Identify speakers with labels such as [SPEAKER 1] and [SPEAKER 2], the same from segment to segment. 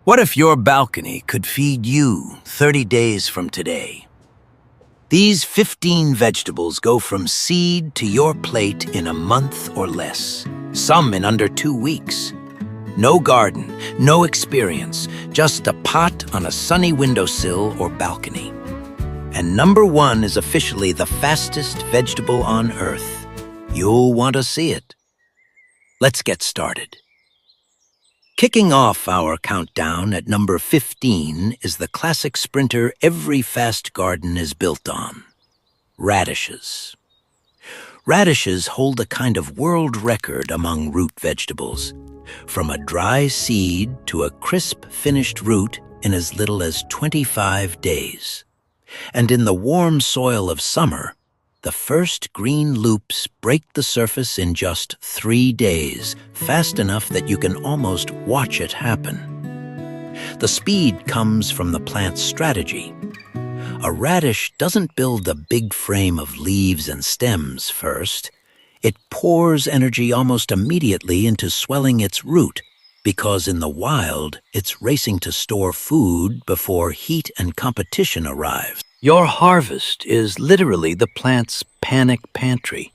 [SPEAKER 1] What if your balcony could feed you 30 days from today? These 15 vegetables go from seed to your plate in a month or less, some in under 2 weeks. No garden, no experience, just a pot on a sunny windowsill or balcony. And number 1 is officially the fastest vegetable on Earth. You'll want to see it. Let's get started. Kicking off our countdown at number 15 is the classic sprinter every fast garden is built on: radishes. Radishes hold a kind of world record among root vegetables, from a dry seed to a crisp finished root in as little as 25 days. And in the warm soil of summer, the first green loops break the surface in just 3 days, fast enough that you can almost watch it happen. The speed comes from the plant's strategy. A radish doesn't build a big frame of leaves and stems first. It pours energy almost immediately into swelling its root, because in the wild, it's racing to store food before heat and competition arrive. Your harvest is literally the plant's panic pantry.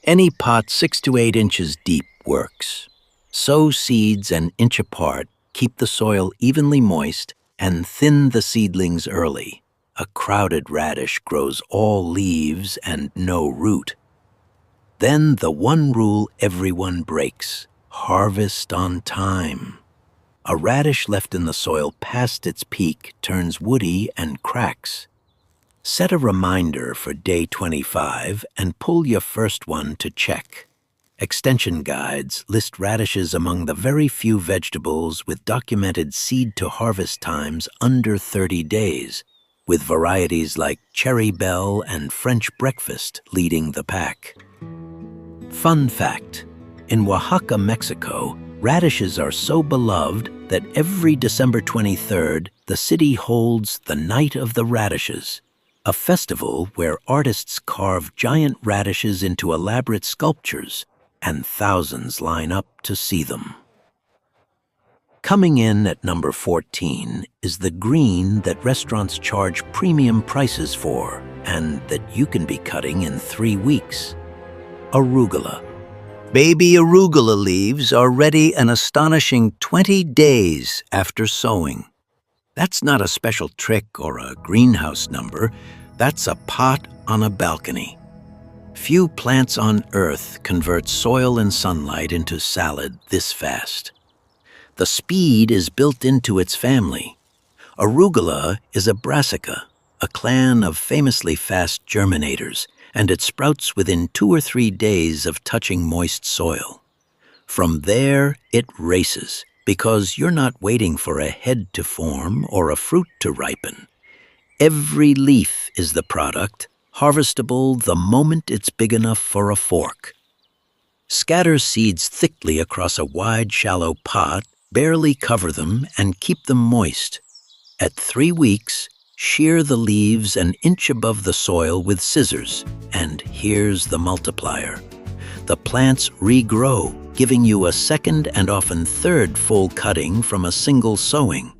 [SPEAKER 1] Any pot 6 to 8 inches deep works. Sow seeds an inch apart, keep the soil evenly moist, and thin the seedlings early. A crowded radish grows all leaves and no root. Then the one rule everyone breaks: harvest on time. A radish left in the soil past its peak turns woody and cracks. Set a reminder for day 25 and pull your first one to check. Extension guides list radishes among the very few vegetables with documented seed-to-harvest times under 30 days, with varieties like Cherry Belle and French Breakfast leading the pack. Fun fact: in Oaxaca, Mexico, radishes are so beloved that every December 23rd, the city holds the Night of the Radishes, a festival where artists carve giant radishes into elaborate sculptures, and thousands line up to see them. Coming in at number 14 is the green that restaurants charge premium prices for, and that you can be cutting in 3 weeks: arugula. Baby arugula leaves are ready an astonishing 20 days after sowing. That's not a special trick or a greenhouse number. That's a pot on a balcony. Few plants on Earth convert soil and sunlight into salad this fast. The speed is built into its family. Arugula is a brassica, a clan of famously fast germinators, and it sprouts within 2 or 3 days of touching moist soil. From there, it races, because you're not waiting for a head to form or a fruit to ripen. Every leaf is the product, harvestable the moment it's big enough for a fork. Scatter seeds thickly across a wide, shallow pot, barely cover them, and keep them moist. At 3 weeks, shear the leaves an inch above the soil with scissors, and here's the multiplier. The plants regrow, giving you a second and often third full cutting from a single sowing.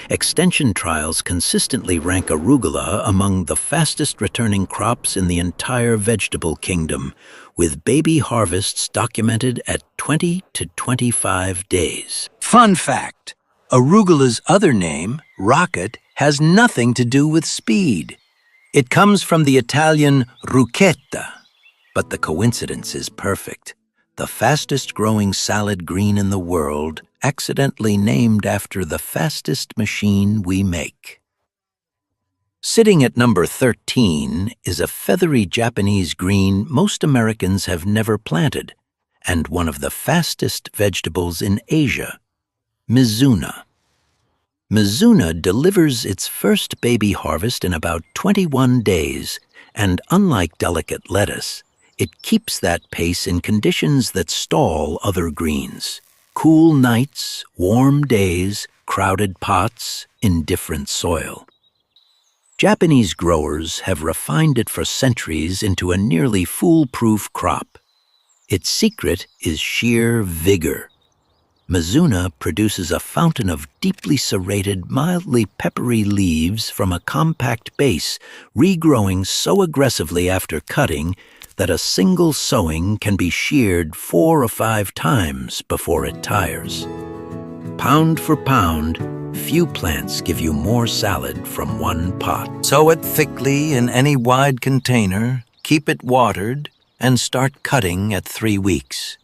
[SPEAKER 1] Extension trials consistently rank arugula among the fastest returning crops in the entire vegetable kingdom, with baby harvests documented at 20 to 25 days. Fun fact: arugula's other name, rocket, has nothing to do with speed. It comes from the Italian ruchetta, but the coincidence is perfect. The fastest growing salad green in the world, accidentally named after the fastest machine we make. Sitting at number 13 is a feathery Japanese green most Americans have never planted, and one of the fastest vegetables in Asia: Mizuna. Mizuna delivers its first baby harvest in about 21 days, and unlike delicate lettuce, it keeps that pace in conditions that stall other greens: cool nights, warm days, crowded pots, indifferent soil. Japanese growers have refined it for centuries into a nearly foolproof crop. Its secret is sheer vigor. Mizuna produces a fountain of deeply serrated, mildly peppery leaves from a compact base, regrowing so aggressively after cutting that a single sowing can be sheared 4 or 5 times before it tires. Pound for pound, few plants give you more salad from one pot. Sow it thickly in any wide container, keep it watered, and start cutting at 3 weeks.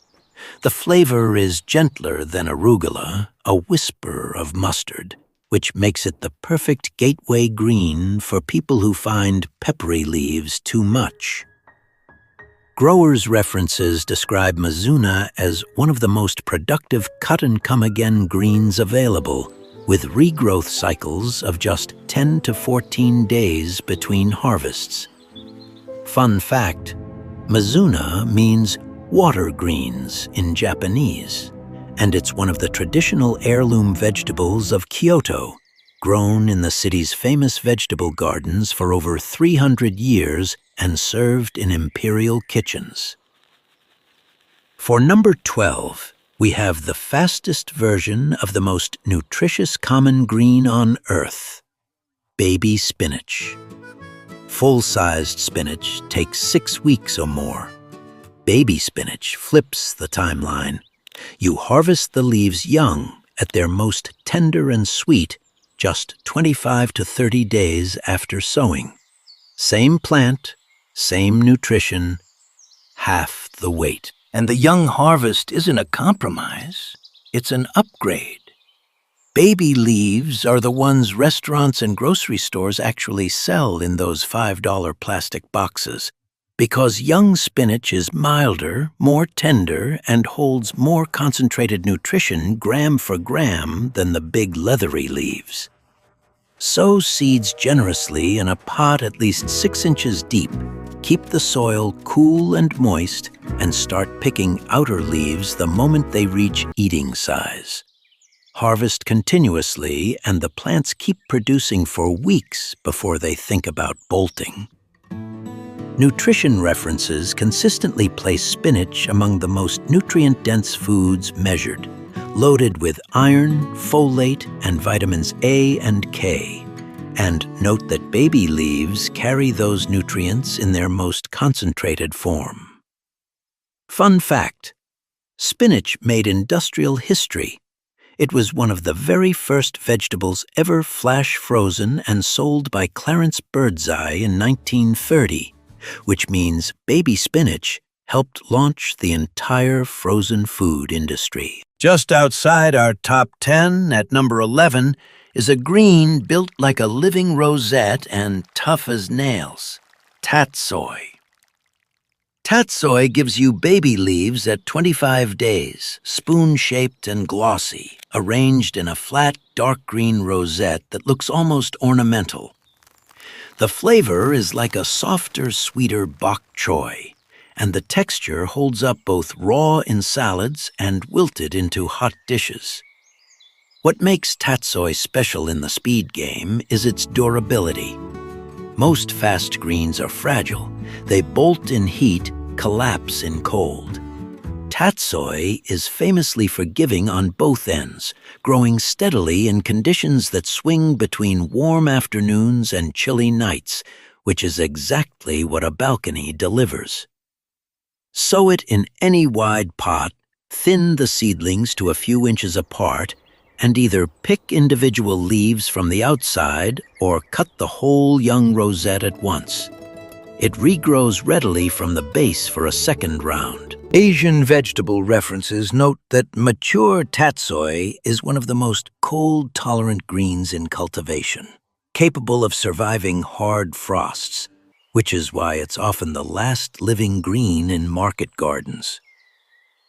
[SPEAKER 1] The flavor is gentler than arugula, a whisper of mustard, which makes it the perfect gateway green for people who find peppery leaves too much. Growers' references describe Mizuna as one of the most productive cut-and-come-again greens available, with regrowth cycles of just 10 to 14 days between harvests. Fun fact, Mizuna means water greens in Japanese, and it's one of the traditional heirloom vegetables of Kyoto, grown in the city's famous vegetable gardens for over 300 years and served in imperial kitchens. For number 12, we have the fastest version of the most nutritious common green on earth, baby spinach. Full-sized spinach takes 6 weeks or more. Baby spinach flips the timeline. You harvest the leaves young, at their most tender and sweet, just 25 to 30 days after sowing. Same plant, same nutrition, half the weight. And the young harvest isn't a compromise, it's an upgrade. Baby leaves are the ones restaurants and grocery stores actually sell in those $5 plastic boxes, because young spinach is milder, more tender, and holds more concentrated nutrition gram for gram than the big leathery leaves. Sow seeds generously in a pot at least 6 inches deep. Keep the soil cool and moist, and start picking outer leaves the moment they reach eating size. Harvest continuously, and the plants keep producing for weeks before they think about bolting. Nutrition references consistently place spinach among the most nutrient-dense foods measured, loaded with iron, folate, and vitamins A and K. And note that baby leaves carry those nutrients in their most concentrated form. Fun fact: spinach made industrial history. It was one of the very first vegetables ever flash frozen and sold by Clarence Birdseye in 1930, which means baby spinach helped launch the entire frozen food industry. Just outside our top 10, at number 11, is a green built like a living rosette and tough as nails, Tatsoi. Tatsoi gives you baby leaves at 25 days, spoon-shaped and glossy, arranged in a flat, dark green rosette that looks almost ornamental. The flavor is like a softer, sweeter Bok Choy, and the texture holds up both raw in salads and wilted into hot dishes. What makes Tatsoi special in the speed game is its durability. Most fast greens are fragile. They bolt in heat, collapse in cold. Tatsoi is famously forgiving on both ends, growing steadily in conditions that swing between warm afternoons and chilly nights, which is exactly what a balcony delivers. Sow it in any wide pot, thin the seedlings to a few inches apart, and either pick individual leaves from the outside or cut the whole young rosette at once. It regrows readily from the base for a second round. Asian vegetable references note that mature tatsoi is one of the most cold-tolerant greens in cultivation, capable of surviving hard frosts, which is why it's often the last living green in market gardens.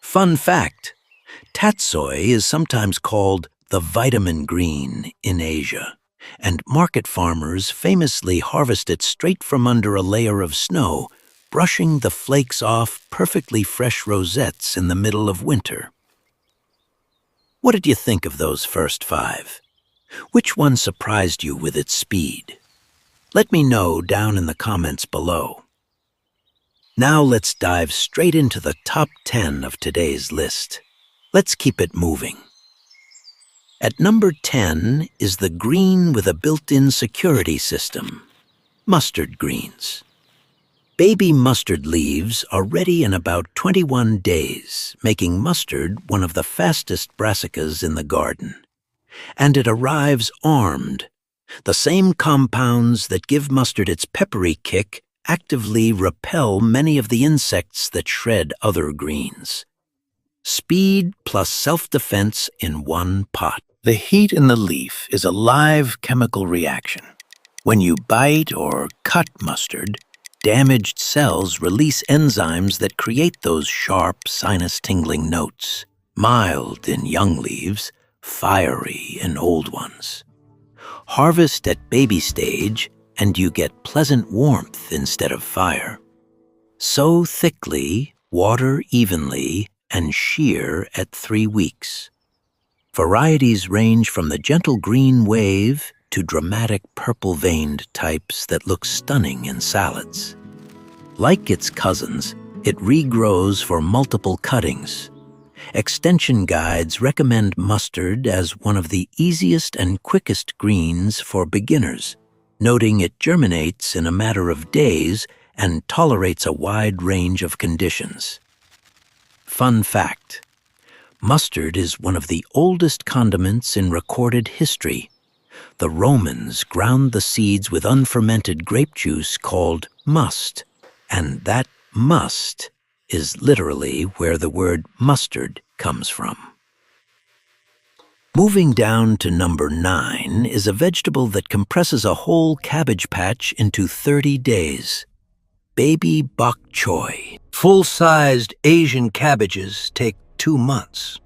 [SPEAKER 1] Fun fact: tatsoi is sometimes called the vitamin green in Asia, and market farmers famously harvest it straight from under a layer of snow, brushing the flakes off perfectly fresh rosettes in the middle of winter. What did you think of those first 5? Which one surprised you with its speed? Let me know down in the comments below. Now let's dive straight into the top 10 of today's list. Let's keep it moving. At number 10 is the green with a built-in security system, mustard greens. Baby mustard leaves are ready in about 21 days, making mustard one of the fastest brassicas in the garden. And it arrives armed. The same compounds that give mustard its peppery kick actively repel many of the insects that shred other greens. Speed plus self-defense in one pot. The heat in the leaf is a live chemical reaction. When you bite or cut mustard, damaged cells release enzymes that create those sharp, sinus-tingling notes, mild in young leaves, fiery in old ones. Harvest at baby stage, and you get pleasant warmth instead of fire. Sow thickly, water evenly, and shear at 3 weeks. Varieties range from the gentle green wave to dramatic purple-veined types that look stunning in salads. Like its cousins, it regrows for multiple cuttings. Extension guides recommend mustard as one of the easiest and quickest greens for beginners, noting it germinates in a matter of days and tolerates a wide range of conditions. Fun fact: mustard is one of the oldest condiments in recorded history. The Romans ground the seeds with unfermented grape juice called must, and that must is literally where the word mustard comes from. Moving down to number 9 is a vegetable that compresses a whole cabbage patch into 30 days. Baby Bok Choy. Full-sized Asian cabbages take 2 months.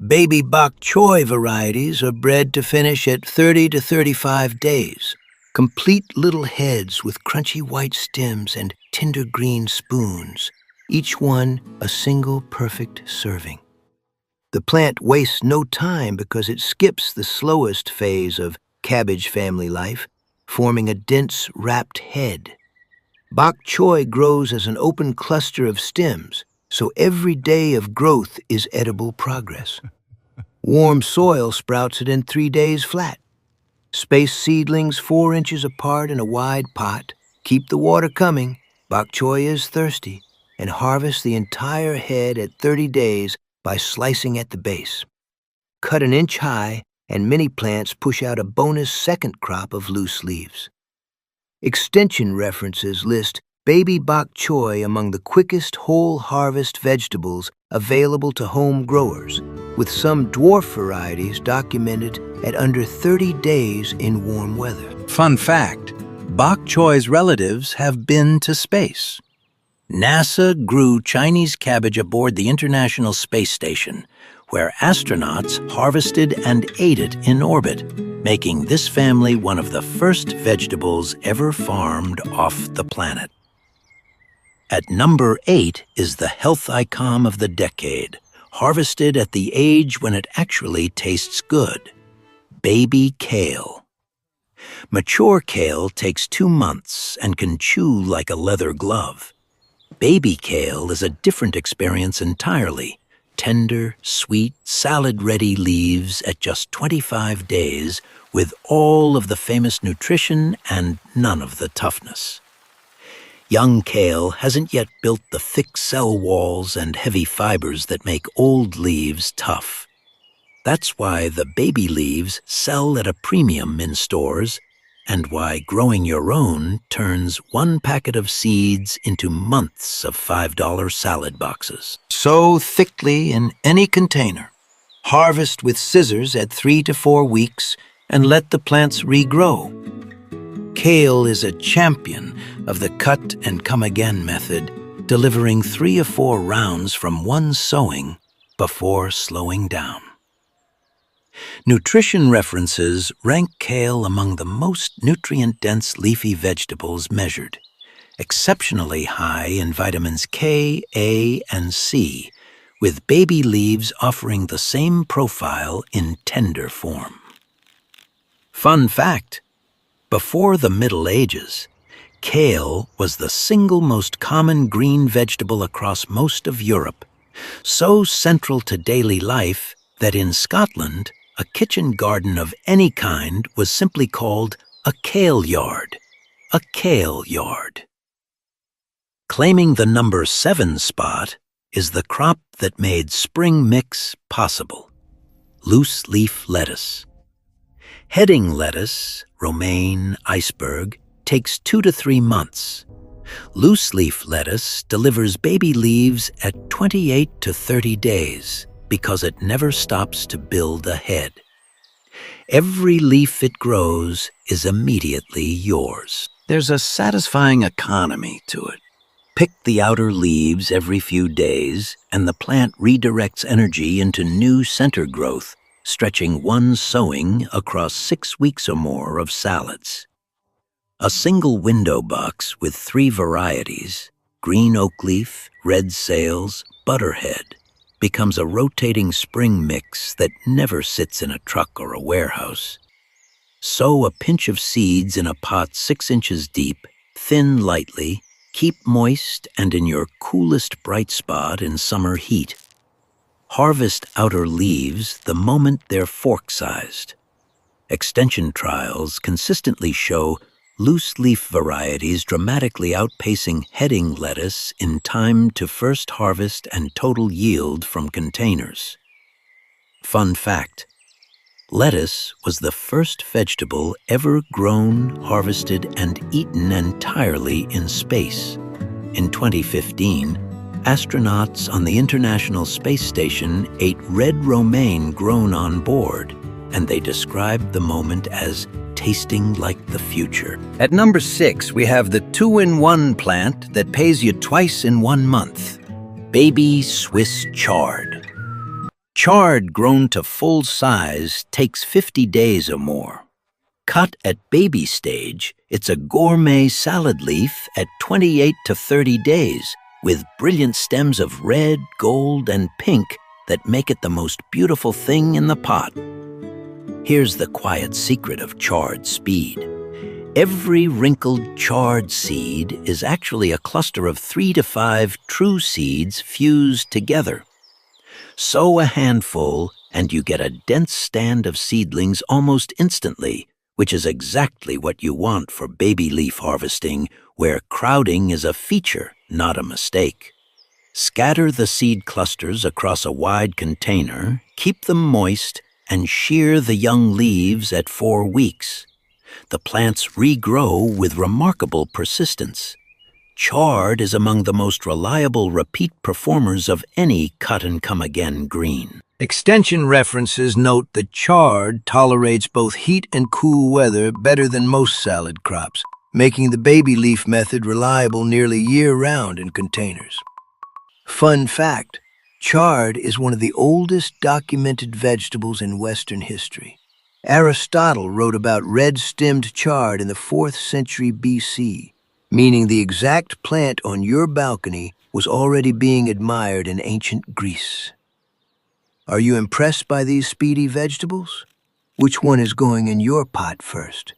[SPEAKER 1] Baby Bok Choy varieties are bred to finish at 30 to 35 days. Complete little heads with crunchy white stems and tender green spoons, each one a single perfect serving. The plant wastes no time because it skips the slowest phase of cabbage family life, forming a dense, wrapped head. Bok choy grows as an open cluster of stems, so every day of growth is edible progress. Warm soil sprouts it in 3 days flat. Space seedlings 4 inches apart in a wide pot. Keep the water coming. Bok choy is thirsty, and harvest the entire head at 30 days by slicing at the base. Cut 1 inch high, and many plants push out a bonus second crop of loose leaves. Extension references list baby bok choy among the quickest whole harvest vegetables available to home growers, with some dwarf varieties documented at under 30 days in warm weather. Fun fact: bok choy's relatives have been to space. NASA grew Chinese cabbage aboard the International Space Station, where astronauts harvested and ate it in orbit, making this family one of the first vegetables ever farmed off the planet. At number 8 is the health icon of the decade, harvested at the age when it actually tastes good: baby kale. Mature kale takes 2 months and can chew like a leather glove. Baby kale is a different experience entirely. Tender, sweet, salad-ready leaves at just 25 days with all of the famous nutrition and none of the toughness. Young kale hasn't yet built the thick cell walls and heavy fibers that make old leaves tough. That's why the baby leaves sell at a premium in stores, and why growing your own turns 1 packet of seeds into months of $5 salad boxes. Sow thickly in any container. Harvest with scissors at 3 to 4 weeks and let the plants regrow. Kale is a champion of the cut and come again method, delivering 3 or 4 rounds from one sowing before slowing down. Nutrition references rank kale among the most nutrient-dense leafy vegetables measured, exceptionally high in vitamins K, A, and C, with baby leaves offering the same profile in tender form. Fun fact: before the Middle Ages, kale was the single most common green vegetable across most of Europe, So central to daily life that in Scotland, a kitchen garden of any kind was simply called a kale yard. A kale yard. Claiming the number 7 spot is the crop that made spring mix possible: loose leaf lettuce. Heading lettuce, romaine, iceberg, takes 2 to 3 months. Loose leaf lettuce delivers baby leaves at 28 to 30 days because it never stops to build a head. Every leaf it grows is immediately yours. There's a satisfying economy to it. Pick the outer leaves every few days, and the plant redirects energy into new center growth, stretching one sowing across 6 weeks or more of salads. A single window box with 3 varieties, green oak leaf, red sails, butterhead, becomes a rotating spring mix that never sits in a truck or a warehouse. Sow a pinch of seeds in a pot 6 inches deep, thin lightly, keep moist and in your coolest bright spot in summer heat. Harvest outer leaves the moment they're fork-sized. Extension trials consistently show loose leaf varieties dramatically outpacing heading lettuce in time to first harvest and total yield from containers. Fun fact: lettuce was the first vegetable ever grown, harvested, and eaten entirely in space. In 2015, astronauts on the International Space Station ate red romaine grown on board, and they described the moment as tasting like the future. At number 6, we have the 2-in-1 plant that pays you twice in 1 month: baby Swiss chard. Chard grown to full size takes 50 days or more. Cut at baby stage, it's a gourmet salad leaf at 28 to 30 days, with brilliant stems of red, gold, and pink that make it the most beautiful thing in the pot. Here's the quiet secret of chard speed. Every wrinkled chard seed is actually a cluster of 3 to 5 true seeds fused together. Sow a handful and you get a dense stand of seedlings almost instantly, which is exactly what you want for baby leaf harvesting, where crowding is a feature, not a mistake. Scatter the seed clusters across a wide container, keep them moist, and shear the young leaves at 4 weeks. The plants regrow with remarkable persistence. Chard is among the most reliable repeat performers of any cut-and-come-again green. Extension references note that chard tolerates both heat and cool weather better than most salad crops, making the baby leaf method reliable nearly year-round in containers. Fun fact: chard is one of the oldest documented vegetables in Western history. Aristotle wrote about red-stemmed chard in the 4th century BC, meaning the exact plant on your balcony was already being admired in ancient Greece. Are you impressed by these speedy vegetables? Which one is going in your pot first?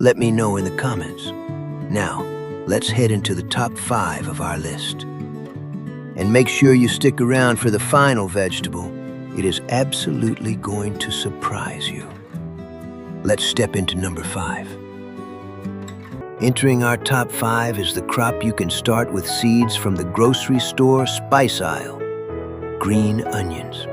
[SPEAKER 1] Let me know in the comments. Now, let's head into the top 5 of our list. And make sure you stick around for the final vegetable. It is absolutely going to surprise you. Let's step into number 5. Entering our top 5 is the crop you can start with seeds from the grocery store spice aisle: green onions.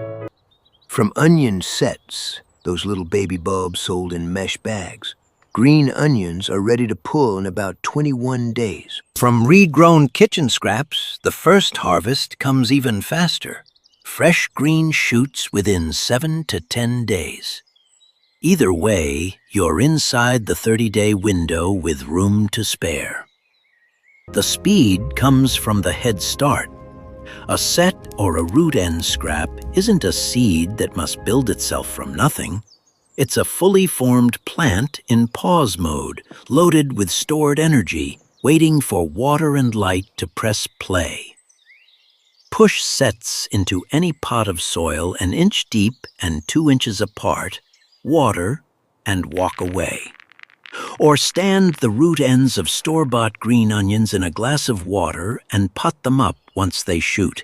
[SPEAKER 1] From onion sets, those little baby bulbs sold in mesh bags, green onions are ready to pull in about 21 days. From regrown kitchen scraps, the first harvest comes even faster: fresh green shoots within 7 to 10 days. Either way, you're inside the 30-day window with room to spare. The speed comes from the head start. A set or a root end scrap isn't a seed that must build itself from nothing. It's a fully formed plant in pause mode, loaded with stored energy, waiting for water and light to press play. Push sets into any pot of soil an inch deep and 2 inches apart, water, and walk away. Or stand the root ends of store-bought green onions in a glass of water and pot them up once they shoot.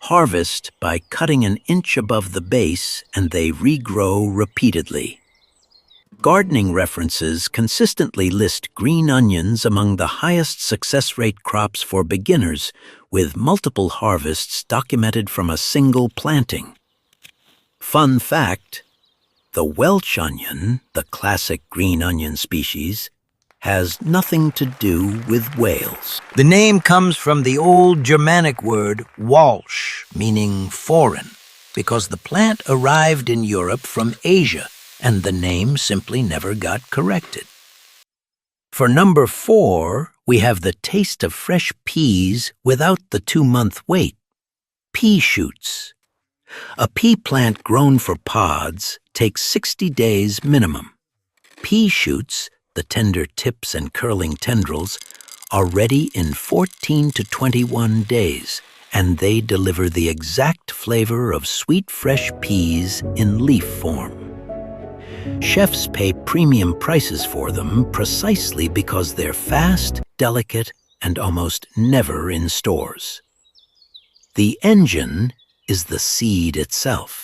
[SPEAKER 1] Harvest by cutting an inch above the base and they regrow repeatedly. Gardening references consistently list green onions among the highest success rate crops for beginners, with multiple harvests documented from a single planting. Fun fact: the Welsh onion, the classic green onion species, has nothing to do with Wales. The name comes from the old Germanic word Walsh, meaning foreign, because the plant arrived in Europe from Asia, and the name simply never got corrected. For number 4, we have the taste of fresh peas without the 2-month wait. Pea shoots. A pea plant grown for pods takes 60 days minimum. Pea shoots, the tender tips and curling tendrils, are ready in 14 to 21 days, and they deliver the exact flavor of sweet fresh peas in leaf form. Chefs pay premium prices for them precisely because they're fast, delicate, and almost never in stores. The engine is the seed itself.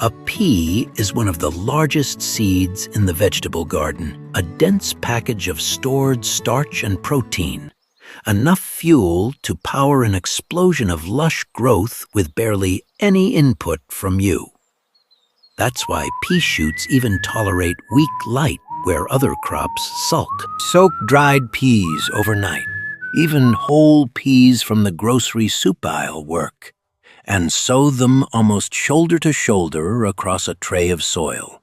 [SPEAKER 1] A pea is one of the largest seeds in the vegetable garden, a dense package of stored starch and protein, enough fuel to power an explosion of lush growth with barely any input from you. That's why pea shoots even tolerate weak light where other crops sulk. Soak dried peas overnight. Even whole peas from the grocery soup aisle work. And sow them almost shoulder to shoulder across a tray of soil.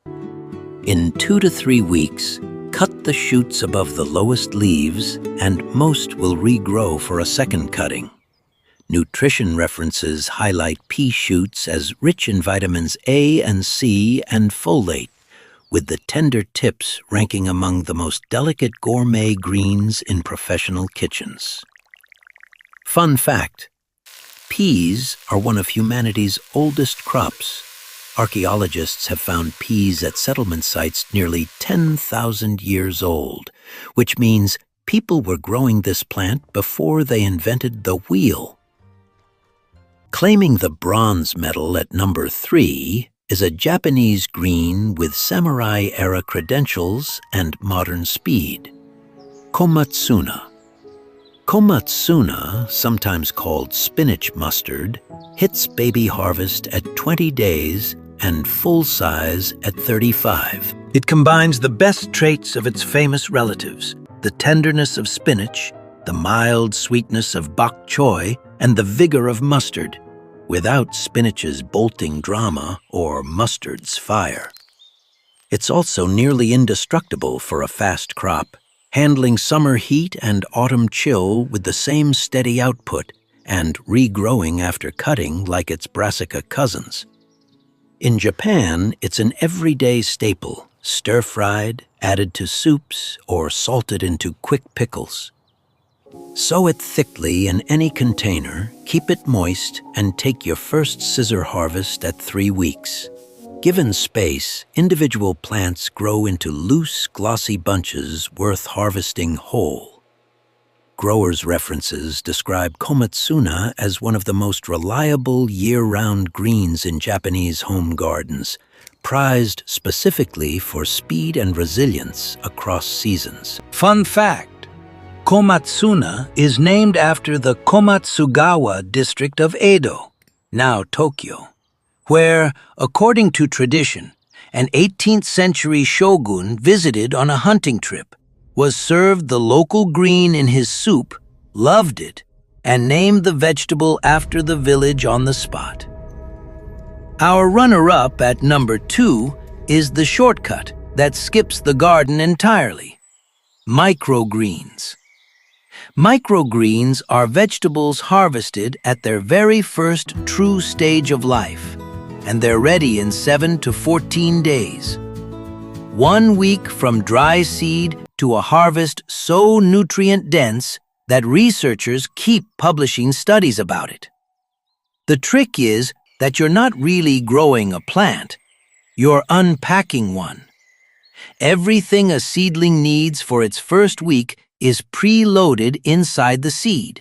[SPEAKER 1] In 2 to 3 weeks, cut the shoots above the lowest leaves, and most will regrow for a second cutting. Nutrition references highlight pea shoots as rich in vitamins A and C and folate, with the tender tips ranking among the most delicate gourmet greens in professional kitchens. Fun fact: peas are one of humanity's oldest crops. Archaeologists have found peas at settlement sites nearly 10,000 years old, which means people were growing this plant before they invented the wheel. Claiming the bronze medal at number 3 is a Japanese green with samurai-era credentials and modern speed. Komatsuna. Komatsuna, sometimes called spinach mustard, hits baby harvest at 20 days and full size at 35. It combines the best traits of its famous relatives, the tenderness of spinach, the mild sweetness of Bok Choy, and the vigor of mustard, without spinach's bolting drama or mustard's fire. It's also nearly indestructible for a fast crop, handling summer heat and autumn chill with the same steady output and regrowing after cutting like its brassica cousins. In Japan, it's an everyday staple, stir-fried, added to soups, or salted into quick pickles. Sow it thickly in any container, keep it moist, and take your first scissor harvest at 3 weeks. Given space, individual plants grow into loose, glossy bunches worth harvesting whole. Growers' references describe Komatsuna as one of the most reliable year-round greens in Japanese home gardens, prized specifically for speed and resilience across seasons. Fun fact: Komatsuna is named after the Komatsugawa district of Edo, now Tokyo, where, according to tradition, an 18th century shogun visited on a hunting trip, was served the local green in his soup, loved it, and named the vegetable after the village on the spot. Our runner-up at number 2 is the shortcut that skips the garden entirely: microgreens. Microgreens are vegetables harvested at their very first true stage of life, and they're ready in 7 to 14 days. 1 week from dry seed to a harvest so nutrient-dense that researchers keep publishing studies about it. The trick is that you're not really growing a plant, you're unpacking one. Everything a seedling needs for its first week is preloaded inside the seed: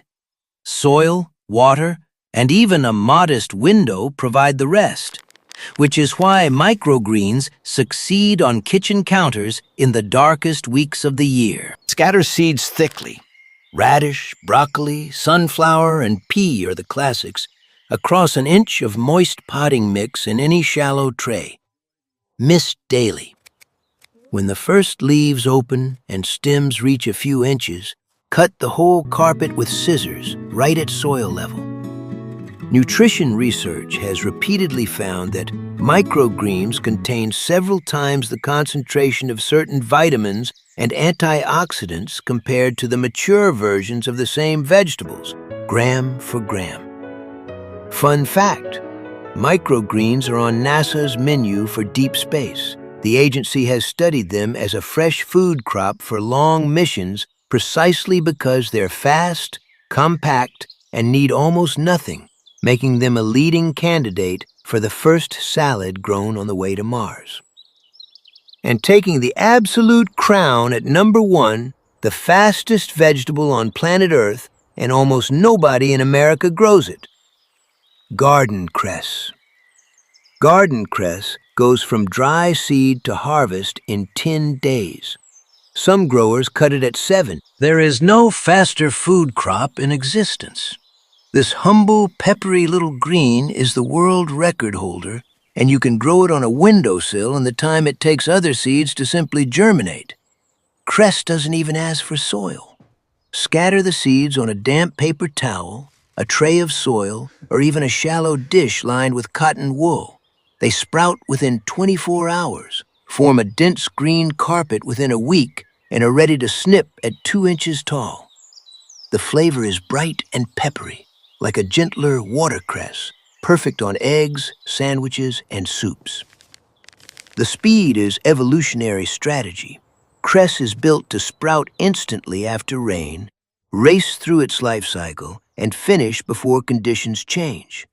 [SPEAKER 1] soil, water, and even a modest window provide the rest, which is why microgreens succeed on kitchen counters in the darkest weeks of the year. Scatter seeds thickly. Radish, broccoli, sunflower, and pea are the classics, across an inch of moist potting mix in any shallow tray. Mist daily. When the first leaves open and stems reach a few inches, cut the whole carpet with scissors right at soil level. Nutrition research has repeatedly found that microgreens contain several times the concentration of certain vitamins and antioxidants compared to the mature versions of the same vegetables, gram for gram. Fun fact, microgreens are on NASA's menu for deep space. The agency has studied them as a fresh food crop for long missions precisely because they're fast, compact, and need almost nothing, making them a leading candidate for the first salad grown on the way to Mars. And taking the absolute crown at number 1, the fastest vegetable on planet Earth, and almost nobody in America grows it. Garden cress. Garden cress goes from dry seed to harvest in 10 days. Some growers cut it at 7. There is no faster food crop in existence. This humble, peppery little green is the world record holder, and you can grow it on a windowsill in the time it takes other seeds to simply germinate. Cress doesn't even ask for soil. Scatter the seeds on a damp paper towel, a tray of soil, or even a shallow dish lined with cotton wool. They sprout within 24 hours, form a dense green carpet within a week, and are ready to snip at 2 inches tall. The flavor is bright and peppery, like a gentler watercress, perfect on eggs, sandwiches, and soups. The speed is evolutionary strategy. Cress is built to sprout instantly after rain, race through its life cycle, and finish before conditions change.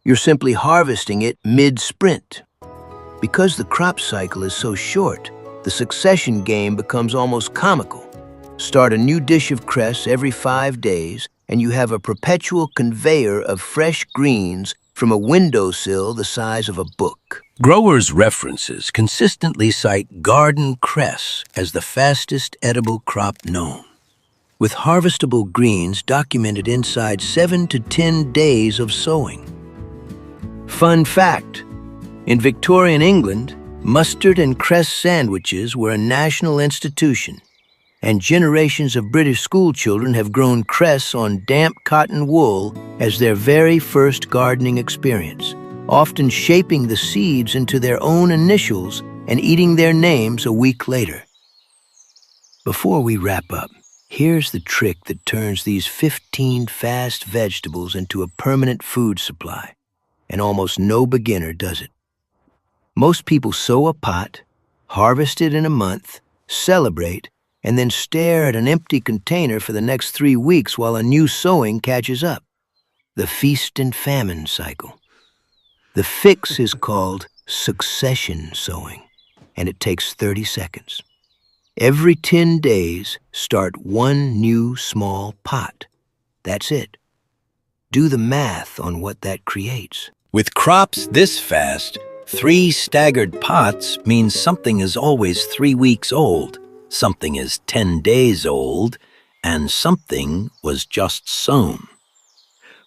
[SPEAKER 1] You're simply harvesting it mid-sprint. Because the crop cycle is so short, the succession game becomes almost comical. Start a new dish of cress every 5 days, and you have a perpetual conveyor of fresh greens from a windowsill the size of a book. Growers' references consistently cite garden cress as the fastest edible crop known, with harvestable greens documented inside 7 to 10 days of sowing. Fun fact, in Victorian England, mustard and cress sandwiches were a national institution, and generations of British schoolchildren have grown cress on damp cotton wool as their very first gardening experience, often shaping the seeds into their own initials and eating their names a week later. Before we wrap up, here's the trick that turns these 15 fast vegetables into a permanent food supply, and almost no beginner does it. Most people sow a pot, harvest it in a month, celebrate, and then stare at an empty container for the next 3 weeks while a new sowing catches up. The feast and famine cycle. The fix is called succession sowing, and it takes 30 seconds. Every 10 days, start 1 new small pot. That's it. Do the math on what that creates. With crops this fast, 3 staggered pots means something is always 3 weeks old, something is 10 days old, and something was just sown.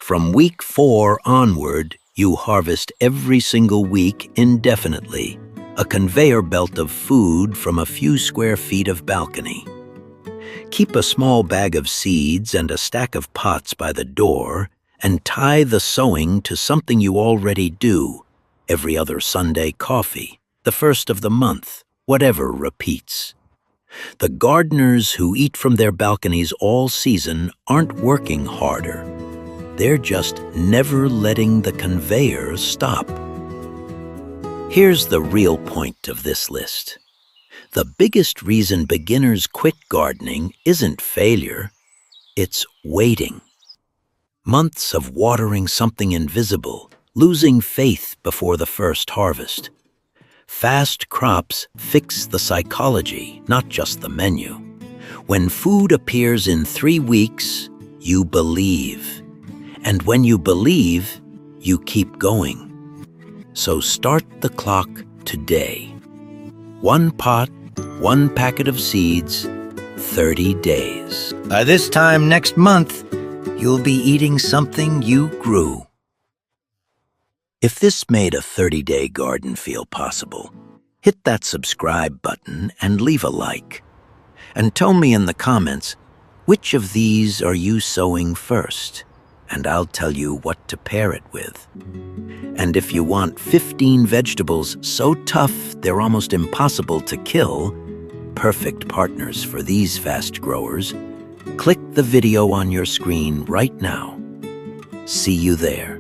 [SPEAKER 1] From week 4 onward, you harvest every single week indefinitely, a conveyor belt of food from a few square feet of balcony. Keep a small bag of seeds and a stack of pots by the door, and tie the sowing to something you already do, every other Sunday coffee, the first of the month, whatever repeats. The gardeners who eat from their balconies all season aren't working harder. They're just never letting the conveyor stop. Here's the real point of this list. The biggest reason beginners quit gardening isn't failure, it's waiting. Months of watering something invisible, losing faith before the first harvest. Fast crops fix the psychology, not just the menu. When food appears in 3 weeks, you believe. And when you believe, you keep going. So start the clock today. 1 pot, 1 packet of seeds, 30 days. By this time next month, you'll be eating something you grew. If this made a 30-day garden feel possible, hit that subscribe button and leave a like. And tell me in the comments, which of these are you sowing first? And I'll tell you what to pair it with. And if you want 15 vegetables so tough they're almost impossible to kill, perfect partners for these fast growers, click the video on your screen right now. See you there.